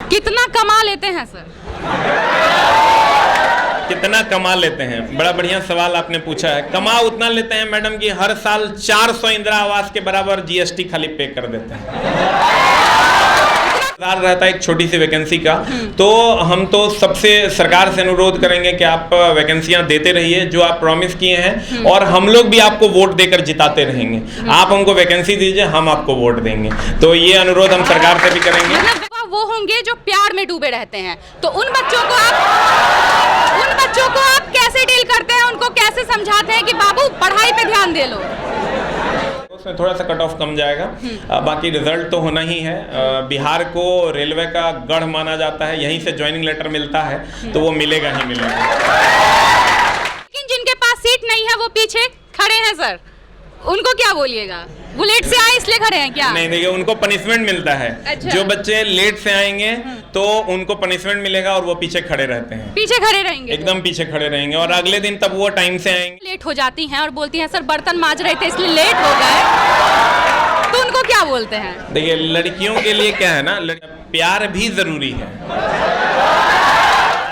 कितना कमा लेते हैं सर? कितना कमा लेते हैं, बड़ा बढ़िया सवाल आपने पूछा है। कमा उतना लेते हैं मैडम कि हर साल 400 इंदिरा आवास के बराबर जीएसटी खाली पे कर देते हैं। रहता है एक छोटी सी वैकेंसी का, तो हम तो सबसे सरकार से अनुरोध करेंगे कि आप वैकेंसियां देते रहिए जो आप प्रॉमिस किए हैं, और हम लोग भी आपको वोट देकर जिताते रहेंगे। आप हमको वैकेंसी दीजिए, हम आपको वोट देंगे। तो ये अनुरोध हम सरकार से भी करेंगे। वो होंगे जो प्यार में डूबे रहते हैं, तो उन बच्चों को आप कैसे डील करते हैं? उनको कैसे समझाते हैं कि बाबू पढ़ाई पे ध्यान दे लो? उसमें थोड़ा सा कट ऑफ कम जाएगा, बाकी रिजल्ट तो होना ही है। बिहार को रेलवे का गढ़ माना जाता है, यहीं से ज्वाइनिंग लेटर मिलता है, तो वो मिलेगा ही मिलेगा। लेकिन जिनके पास सीट नहीं है वो पीछे खड़े हैं सर, उनको क्या बोलिएगा? वो लेट से आए इसलिए खड़े हैं क्या? नहीं, देखिए उनको पनिशमेंट मिलता है। अच्छा। जो बच्चे लेट से आएंगे तो उनको पनिशमेंट मिलेगा और वो पीछे खड़े रहते हैं। पीछे खड़े रहेंगे? एकदम पीछे खड़े रहेंगे, और अगले दिन तब वो टाइम से आएंगे। लेट हो जाती हैं और बोलती हैं सर बर्तन मांज रहे थे इसलिए लेट हो गए, तो उनको क्या बोलते हैं? देखिए लड़कियों के लिए क्या है ना, प्यार भी जरूरी है।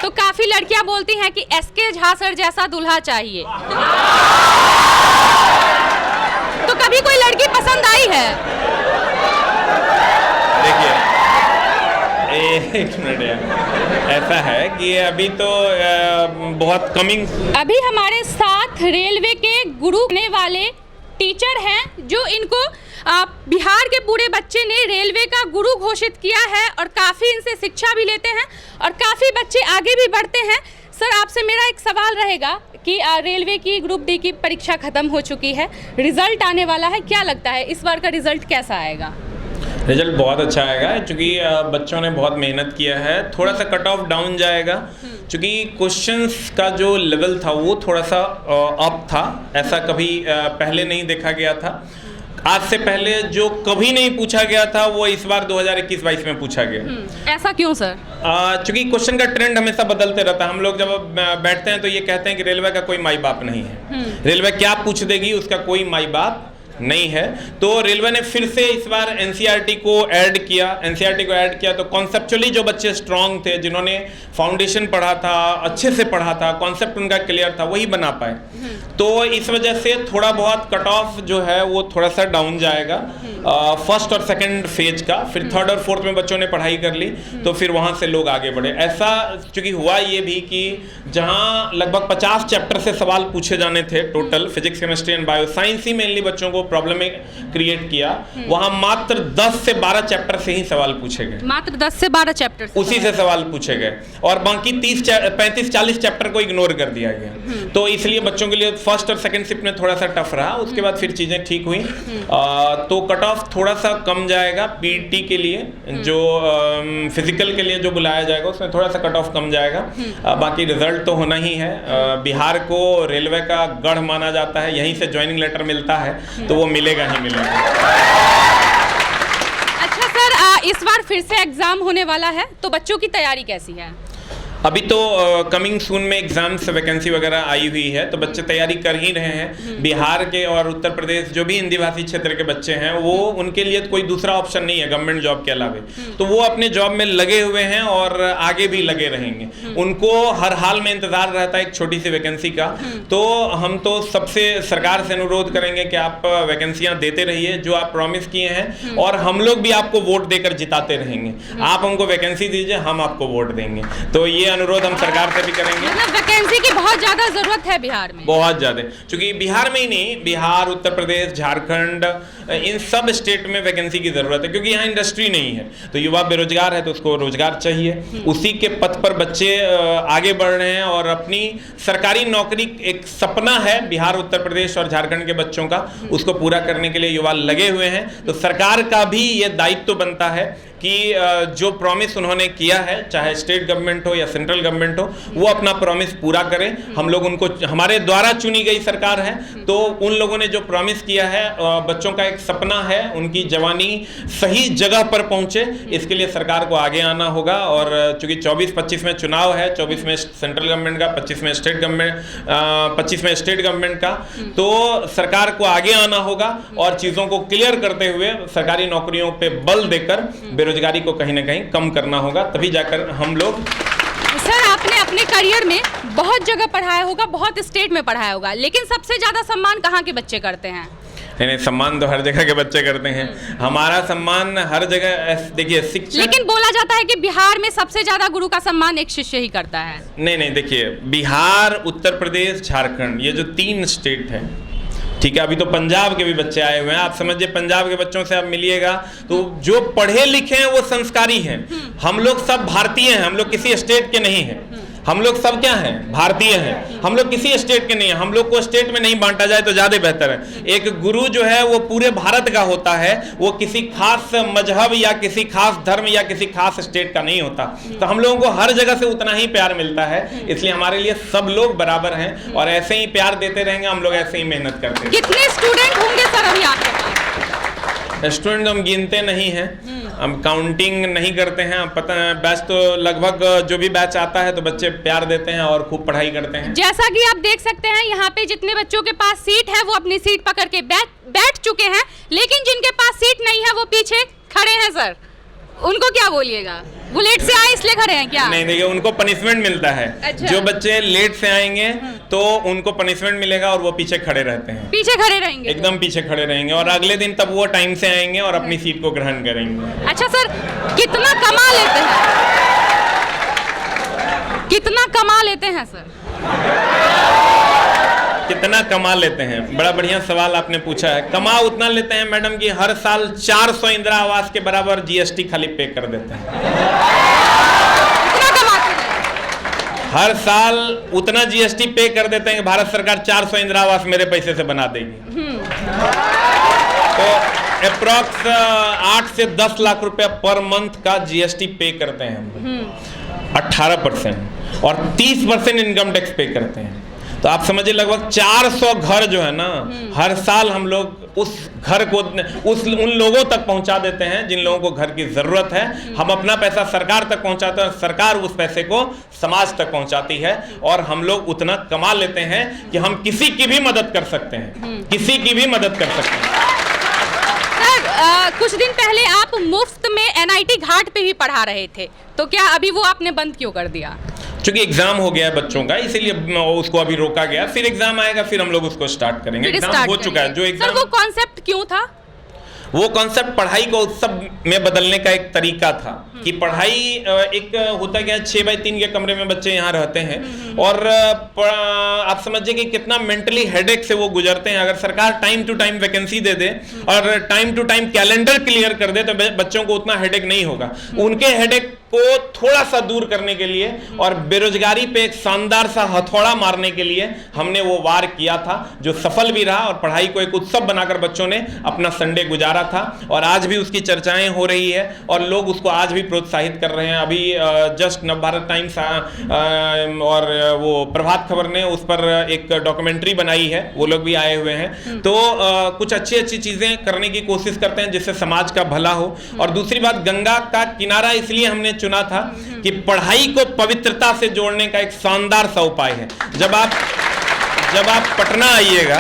तो काफी लड़कियां बोलती हैं कि एसके झा सर जैसा दूल्हा चाहिए, तो कभी कोई लड़की पसंद आई है? देखिए एक मिनट यार, ऐसा है कि अभी तो बहुत कमिंग। अभी हमारे साथ रेलवे के गुरु होने वाले टीचर हैं जो इनको बिहार के पूरे बच्चे ने रेलवे का गुरु घोषित किया है, और काफ़ी इनसे शिक्षा भी लेते हैं और काफ़ी बच्चे आगे भी बढ़ते हैं। सर आपसे मेरा एक सवाल रहेगा कि रेलवे की ग्रुप डी की परीक्षा खत्म हो चुकी है, रिजल्ट आने वाला है, क्या लगता है इस बार का रिजल्ट कैसा आएगा? रिजल्ट बहुत अच्छा आएगा, क्योंकि बच्चों ने बहुत मेहनत किया है। थोड़ा सा कट ऑफ डाउन जाएगा, क्योंकि क्वेश्चंस का जो लेवल था वो थोड़ा सा अप था, ऐसा कभी पहले नहीं देखा गया था। आज से पहले जो कभी नहीं पूछा गया था वो इस बार 2021-22 में पूछा गया। ऐसा क्यों सर? क्योंकि क्वेश्चन का ट्रेंड हमेशा बदलते रहता है। हम लोग जब बैठते हैं तो ये कहते हैं कि रेलवे का कोई माई बाप नहीं है, रेलवे क्या पूछ देगी उसका कोई माई बाप नहीं है। तो रेलवे ने फिर से इस बार एनसीईआरटी को ऐड किया, तो कॉन्सेप्चुअली जो बच्चे स्ट्रांग थे, जिन्होंने फाउंडेशन पढ़ा था, अच्छे से पढ़ा था, कॉन्सेप्ट उनका क्लियर था, वही बना पाए। तो इस वजह से थोड़ा बहुत कट ऑफ जो है वो थोड़ा सा डाउन जाएगा फर्स्ट और सेकंड फेज का। फिर थर्ड और फोर्थ में बच्चों ने पढ़ाई कर ली तो फिर वहाँ से लोग आगे बढ़े। ऐसा चूंकि हुआ ये भी कि जहाँ लगभग 50 चैप्टर से सवाल पूछे जाने थे total, physics, chemistry and bio science he mainly बच्चों को प्रॉब्लम क्रिएट किया, वहाँ मात्र 10 से 12 चैप्टर से ही सवाल पूछे गए। मात्र 10 से 12 चैप्टर उसी से सवाल पूछे गए, और बाकी 35-40 चैप्टर को इग्नोर कर दिया गया। तो इसलिए बच्चों के लिए फर्स्ट और सेकंड शिफ्ट में थोड़ा सा टफ रहा। उसके बाद फिर चीजें ठीक हुई, तो कट ऑफ थोड़ा सा कम जाएगा। पीटी के लिए जो फिजिकल के लिए जो बुलाया जाएगा उसमें थोड़ा सा कट ऑफ कम जाएगा, बाकी रिजल्ट तो होना ही है। बिहार को रेलवे का गढ़ माना जाता है, यहीं से ज्वाइनिंग लेटर मिलता है, तो वो मिलेगा ही मिलेगा। अच्छा सर, इस बार फिर से एग्जाम होने वाला है, तो बच्चों की तैयारी कैसी है? अभी तो कमिंग सून में एग्जाम्स वैकेंसी वगैरह आई हुई है, तो बच्चे तैयारी कर ही रहे हैं। बिहार के और उत्तर प्रदेश जो भी हिंदी भाषी क्षेत्र के बच्चे हैं, वो उनके लिए कोई दूसरा ऑप्शन नहीं है गवर्नमेंट जॉब के अलावा, तो वो अपने जॉब में लगे हुए हैं और आगे भी लगे रहेंगे। उनको हर हाल में इंतजार रहता है एक छोटी सी वैकेंसी का, तो हम तो सबसे सरकार से अनुरोध करेंगे कि आप वैकेंसियां देते रहिए जो आप प्रॉमिस किए हैं, और हम लोग भी आपको वोट देकर जिताते रहेंगे। आप हमको वैकेंसी दीजिए, हम आपको वोट देंगे। तो ये अनुरोध हम सरकार से भी करेंगे। मतलब वैकेंसी की बहुत ज्यादा जरूरत है बिहार में, बहुत ज्यादा, क्योंकि बिहार में ही नहीं, बिहार, उत्तर प्रदेश, झारखंड, इन सब स्टेट में वैकेंसी की जरूरत है, क्योंकि यहाँ इंडस्ट्री नहीं है। तो युवा बेरोजगार है तो उसको रोजगार चाहिए, उसी के पथ पर बच्चे आगे बढ़ रहे हैं, और अपनी सरकारी नौकरी एक सपना है बिहार, उत्तर प्रदेश और झारखंड के बच्चों का, उसको पूरा करने के लिए युवा लगे हुए हैं। तो सरकार का भी ये दायित्व बनता है कि जो प्रॉमिस उन्होंने किया है, चाहे स्टेट गवर्नमेंट हो या सेंट्रल गवर्नमेंट हो, वो अपना प्रॉमिस पूरा करें। हम लोग उनको, हमारे द्वारा चुनी गई सरकार है, तो उन लोगों ने जो प्रॉमिस किया है, बच्चों का एक सपना है उनकी जवानी सही जगह पर पहुंचे, इसके लिए सरकार को आगे आना होगा। और चूंकि 24-25 में चुनाव है, 24 में सेंट्रल गवर्नमेंट का, 25 में स्टेट गवर्नमेंट का, तो सरकार को आगे आना होगा और चीज़ों को क्लियर करते हुए सरकारी नौकरियों पे बल देकर बेरोजगारी को कहीं ना कहीं कम करना होगा, तभी जाकर हम लोग। सर, आपने अपने करियर में बहुत जगह पढ़ाया होगा, बहुत स्टेट में पढ़ाया होगा, लेकिन सबसे ज़्यादा सम्मान कहाँ के बच्चे करते हैं? नहीं, सम्मान तो हर जगह के बच्चे करते हैं। हमारा सम्मान हर जगह, देखिए शिक्षा। लेकिन बोला जाता है कि बिहार में सबसे ज्यादा गुरु का सम्मान एक शिष्य ही करता है। नहीं, देखिए बिहार, उत्तर प्रदेश, झारखंड, ये जो 3 स्टेट है, ठीक है। अभी तो पंजाब के भी बच्चे आए हुए हैं। आप समझिए पंजाब के बच्चों से आप मिलिएगा तो जो पढ़े लिखे हैं वो संस्कारी हैं। हम लोग सब भारतीय हैं, हम लोग किसी स्टेट के नहीं हैं। हम लोग सब क्या हैं? भारतीय हैं। हम लोग किसी स्टेट के नहीं हैं। हम लोग को स्टेट में नहीं बांटा जाए तो ज़्यादा बेहतर है। एक गुरु जो है वो पूरे भारत का होता है, वो किसी खास मजहब या किसी खास धर्म या किसी खास स्टेट का नहीं होता। तो हम लोगों को हर जगह से उतना ही प्यार मिलता है, इसलिए हमारे लिए सब लोग बराबर हैं और ऐसे ही प्यार देते रहेंगे। हम लोग ऐसे ही मेहनत करते हैं। कितने स्टूडेंट होंगे सर अभी आपके पास? स्टूडेंट हम गिनते नहीं हैं, हम काउंटिंग नहीं करते हैं। पता है बैच तो लगभग जो भी बैच आता है तो बच्चे प्यार देते हैं और खूब पढ़ाई करते हैं। जैसा कि आप देख सकते हैं यहाँ पे जितने बच्चों के पास सीट है वो अपनी सीट पकड़ के बैठ चुके हैं, लेकिन जिनके पास सीट नहीं है वो पीछे खड़े हैं। सर, उनको क्या बोलिएगा? वो लेट से आए इसलिए खड़े हैं क्या? नहीं, देखिए उनको पनिशमेंट मिलता है। अच्छा। जो बच्चे लेट से आएंगे तो उनको पनिशमेंट मिलेगा और वो पीछे खड़े रहते हैं। पीछे खड़े रहेंगे? एकदम पीछे खड़े रहेंगे और अगले दिन तब वो टाइम से आएंगे और अपनी सीट को ग्रहण करेंगे। अच्छा सर, कितना कमा लेते हैं? कितना कमा लेते हैं सर? कितना कमा लेते हैं? बड़ा बढ़िया सवाल आपने पूछा है। कमा उतना लेते हैं मैडम कि हर साल 400 इंदिरा आवास के बराबर जीएसटी खाली पे कर देते हैं। कितना कमाते हैं? हर साल उतना जीएसटी पे कर देते हैं कि भारत सरकार 400 इंदिरा आवास मेरे पैसे से बना देगी। तो अप्रॉक्स 8 से 10 लाख रुपया पर मंथ का जीएसटी पे करते हैं हम। 18% और 30% इनकम टैक्स पे करते हैं। तो आप समझिए लगभग 400 घर जो है ना, हर साल हम लोग उस घर को उन लोगों तक पहुंचा देते हैं जिन लोगों को घर की जरूरत है। हम अपना पैसा सरकार तक पहुंचाते हैं, सरकार उस पैसे को समाज तक पहुंचाती है और हम लोग उतना कमा लेते हैं कि हम किसी की भी मदद कर सकते हैं, किसी की भी मदद कर सकते हैं। सर, कुछ दिन पहले आप मुफ्त में एनआईटी घाट पे भी पढ़ा रहे थे, तो क्या अभी वो आपने बंद क्यों कर दिया? क्योंकि एग्जाम हो गया है बच्चों का, इसीलिए उसको अभी रोका गया। फिर एग्जाम आएगा, फिर हम लोग उसको स्टार्ट करेंगे। एग्जाम हो चुका है। जो एग्जाम, सर, वो कॉन्सेप्ट क्यों था? वो कॉन्सेप्ट पढ़ाई को उत्सव में बदलने का एक तरीका था कि पढ़ाई एक होता क्या, 6x3 के कमरे में बच्चे यहाँ रहते हैं और आप समझिए कि कितना मेंटली हेडेक से वो गुजरते हैं। अगर सरकार टाइम टू टाइम वैकेंसी दे दे और time to time calendar clear कर दे तो बच्चों को उतना हेडेक नहीं होगा। उनके हेडेक को थोड़ा सा दूर करने के लिए और बेरोजगारी पे एक शानदार सा हथौड़ा मारने के लिए हमने वो वार किया था, जो सफल भी रहा और पढ़ाई को एक उत्सव बनाकर बच्चों ने अपना संडे गुजारा था और आज भी उसकी चर्चाएं हो रही है और लोग उसको आज भी प्रोत्साहित कर रहे हैं। अभी जस्ट नवभारत टाइम्स और वो प्रभात खबर ने उस पर एक डॉक्यूमेंट्री बनाई है, वो लोग भी आए हुए हैं। तो कुछ अच्छी अच्छी चीजें करने की कोशिश करते हैं जिससे समाज का भला हो। और दूसरी बात, गंगा का किनारा इसलिए हमने चुना था कि पढ़ाई को पवित्रता से जोड़ने का एक शानदार सा उपाय है। जब आप पटना आइएगा,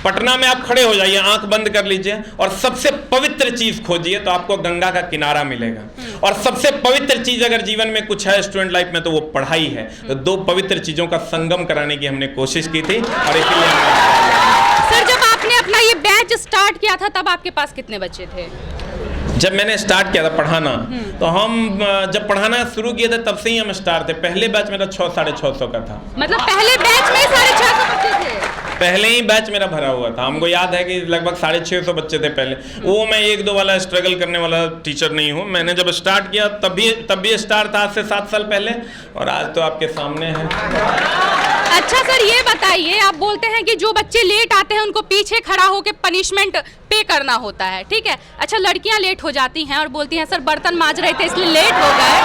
पटना में आप खड़े हो जाइए, आंख बंद कर लीजिए और सबसे पवित्र चीज खोजिए तो आपको गंगा का किनारा मिलेगा। और सबसे पवित्र चीज अगर जीवन में कुछ है स्टूडेंट लाइफ में तो वो पढ़ाई है। तो 2 पवित्र चीजों का संगम कराने की हमने कोशिश की थी और इसीलिए। सर, जब आपने अपना ये बैच स्टार्ट किया था तब आपके पास कितने बच्चे थे? जब मैंने स्टार्ट किया था पढ़ाना, तो हम जब पढ़ाना शुरू किए थे तब से ही हम स्टार थे। पहले बैच मेरा 600-650 का था। मतलब पहले बैच में 650 बच्चे थे? पहले ही बैच मेरा भरा हुआ था। हमको याद है कि लगभग 650 बच्चे थे पहले। वो मैं 1-2 वाला स्ट्रगल करने वाला टीचर नहीं हूँ। मैंने जब स्टार्ट किया तब भी स्टार था, आज से 7 साल पहले, और आज तो आपके सामने है। अच्छा सर, ये बताइए, आप बोलते हैं कि जो बच्चे लेट आते हैं उनको पीछे खड़ा होकर पनिशमेंट पे करना होता है, ठीक है। अच्छा, लड़कियां लेट हो जाती हैं और बोलती हैं सर बर्तन मांज रहे थे इसलिए लेट हो गए,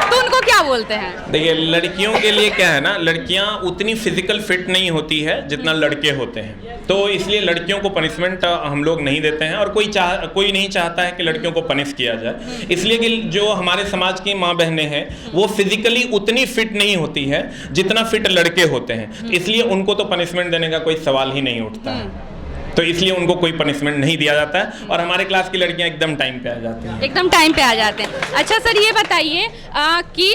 तो उनको क्या बोलते हैं? देखिए, लड़कियों के लिए क्या है ना, लड़कियां उतनी फिजिकल फिट नहीं होती है जितना लड़के होते हैं, तो इसलिए लड़कियों को पनिशमेंट हम लोग नहीं देते हैं और कोई नहीं चाहता है कि लड़कियों को पनिश किया जाए। इसलिए कि जो हमारे समाज की माँ बहनें हैं वो फिजिकली उतनी फिट नहीं होती है जितना फिट लड़के होते हैं, इसलिए उनको तो पनिशमेंट देने का कोई सवाल ही नहीं उठता है। हैं। तो इसलिए उनको कोई पनिशमेंट नहीं दिया जाता है और हमारे क्लास की लड़कियां एकदम टाइम पे आ जाती हैं। एकदम टाइम पे आ जाते हैं। अच्छा सर, ये बताइए कि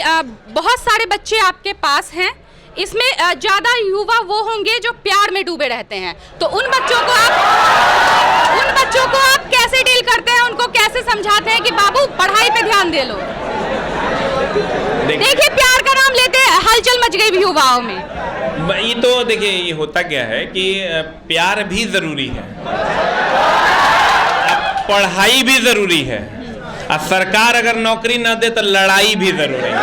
बहुत सारे बच्चे आपके पास हैं, इसमें ज़्यादा युवा वो होंगे जो प्यार में डूबे रहते हैं, तो उन बच्चों को आप कैसे डील करते हैं, उनको कैसे समझाते हैं कि बाबू पढ़ाई पे ध्यान दे लो? देखिए प्यार का नाम लेते हलचल मच गई भी युवाओं में। ये तो देखिए, ये होता क्या है कि प्यार भी ज़रूरी है, पढ़ाई भी ज़रूरी है, और सरकार अगर नौकरी न दे तो लड़ाई भी ज़रूरी है।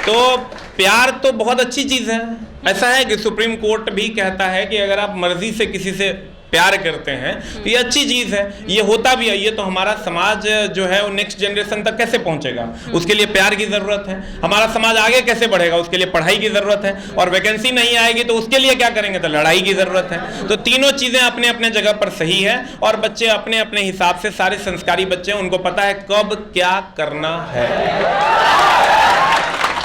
तो प्यार तो बहुत अच्छी चीज़ है। ऐसा है कि सुप्रीम कोर्ट भी कहता है कि अगर आप मर्जी से किसी से प्यार करते हैं तो ये अच्छी चीज़ है, ये होता भी है। ये तो हमारा समाज जो है वो नेक्स्ट जनरेशन तक कैसे पहुंचेगा, उसके लिए प्यार की ज़रूरत है। हमारा समाज आगे कैसे बढ़ेगा, उसके लिए पढ़ाई की ज़रूरत है। और वैकेंसी नहीं आएगी तो उसके लिए क्या करेंगे, तो लड़ाई की ज़रूरत है। तो तीनों चीज़ें अपने अपने जगह पर सही है और बच्चे अपने अपने हिसाब से, सारे संस्कारी बच्चे हैं, उनको पता है कब क्या करना है।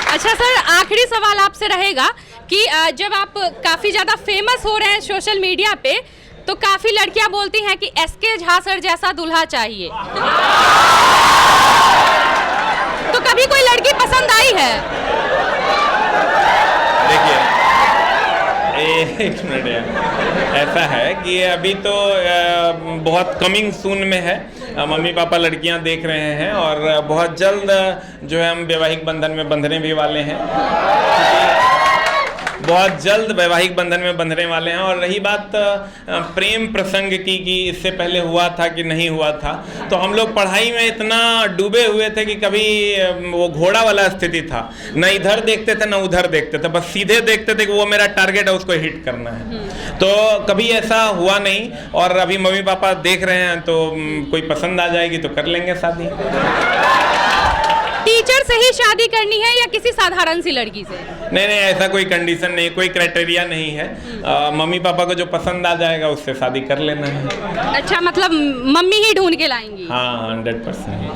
अच्छा सर, आखिरी सवाल आपसे रहेगा कि जब आप काफ़ी ज़्यादा फेमस हो रहे हैं सोशल मीडिया पे, तो काफ़ी लड़कियां बोलती हैं कि एसके झा सर जैसा दूल्हा चाहिए, तो कभी कोई लड़की पसंद आई है? देखिए, एक मिनट यार, ऐसा है कि अभी तो बहुत कमिंग सून में है। मम्मी पापा लड़कियां देख रहे हैं और बहुत जल्द जो है हम वैवाहिक बंधन में बंधने भी वाले हैं, बहुत जल्द वैवाहिक बंधन में बंधने वाले हैं। और रही बात प्रेम प्रसंग की कि इससे पहले हुआ था कि नहीं हुआ था, तो हम लोग पढ़ाई में इतना डूबे हुए थे कि कभी वो घोड़ा वाला स्थिति था, न इधर देखते थे न उधर देखते थे, बस सीधे देखते थे कि वो मेरा टारगेट है, उसको हिट करना है। तो कभी ऐसा हुआ नहीं। और अभी मम्मी पापा देख रहे हैं तो कोई पसंद आ जाएगी तो कर लेंगे शादी। टीचर से ही शादी करनी है या किसी साधारण सी लड़की से? नहीं, ऐसा कोई कंडीशन नहीं, कोई क्राइटेरिया नहीं है। मम्मी पापा को जो पसंद आ जाएगा उससे शादी कर लेना है। अच्छा, मतलब मम्मी ही ढूंढ के लाएंगी? हाँ, 100%।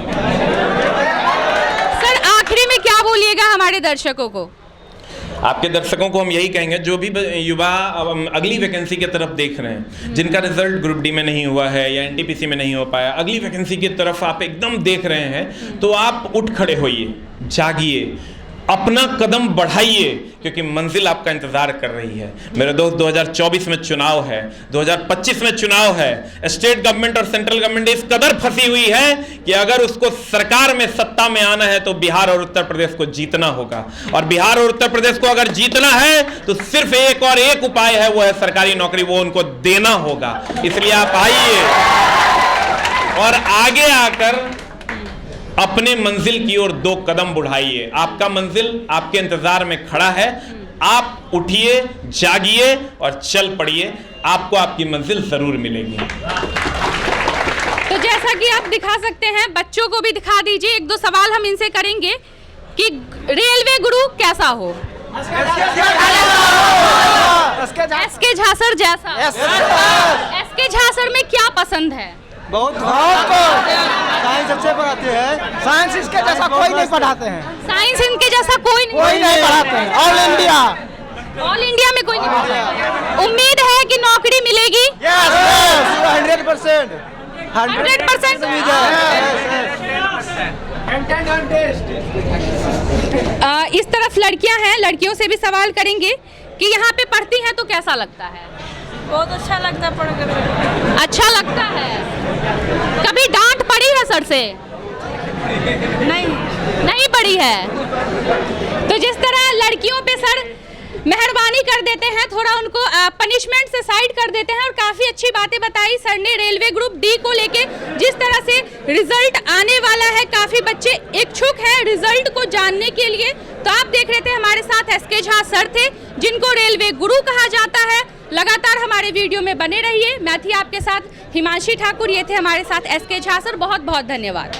सर, आखिरी में क्या बोलिएगा हमारे दर्शकों को? आपके दर्शकों को हम यही कहेंगे, जो भी युवा अगली वैकेंसी की तरफ देख रहे हैं, जिनका रिजल्ट ग्रुप डी में नहीं हुआ है या एनटीपीसी में नहीं हो पाया, अगली वैकेंसी की तरफ आप एकदम देख रहे हैं, तो आप उठ खड़े होइए, जागिए, अपना कदम बढ़ाइए, क्योंकि मंजिल आपका इंतजार कर रही है। मेरे दोस्त, 2024 में चुनाव है, 2025 में चुनाव है। स्टेट गवर्नमेंट और सेंट्रल गवर्नमेंट इस कदर फंसी हुई है कि अगर उसको सरकार में, सत्ता में आना है तो बिहार और उत्तर प्रदेश को जीतना होगा। और बिहार और उत्तर प्रदेश को अगर जीतना है तो सिर्फ एक और एक उपाय है, वो है सरकारी नौकरी, वो उनको देना होगा। इसलिए आप आइए और आगे आकर अपने मंजिल की ओर 2 कदम बढ़ाइए। आपका मंजिल आपके इंतजार में खड़ा है। आप उठिए, जागिए और चल पड़िए, आपको आपकी मंजिल जरूर मिलेगी। तो जैसा कि आप दिखा सकते हैं, बच्चों को भी दिखा दीजिए। 1-2 सवाल हम इनसे करेंगे कि रेलवे गुरु कैसा हो? एसके झा सर जैसा। एसके झा सर में क्या पसंद है? बहुत साइंस अच्छे पढ़ाते हैं। साइंस इसके जैसा कोई नहीं पढ़ाते हैं। साइंस इनके जैसा कोई नहीं पढ़ाते हैं। ऑल इंडिया में कोई नहीं पढ़ाता। उम्मीद है कि नौकरी मिलेगी? 100%। 100% इस तरफ लड़कियां हैं, लड़कियों से भी सवाल करेंगे कि यहाँ पे पढ़ती हैं तो कैसा लगता है? बहुत अच्छा लगता है पढ़कर। अच्छा लगता है। कभी डांट पड़ी है सर से? नहीं पड़ी है। तो जिस तरह लड़कियों पे सर मेहरबानी कर देते हैं, थोड़ा उनको पनिशमेंट से साइड कर देते हैं, और काफ़ी अच्छी बातें बताई सर ने रेलवे ग्रुप डी को लेके। जिस तरह से रिजल्ट आने वाला है, काफ़ी बच्चे इच्छुक हैं रिजल्ट को जानने के लिए। तो आप देख रहे थे, हमारे साथ एसके झा सर थे, जिनको रेलवे गुरु कहा जाता है। लगातार हमारे वीडियो में बने रहिए। मैं थी आपके साथ हिमांशी ठाकुर, ये थे हमारे साथ एसके झा सर। बहुत बहुत धन्यवाद।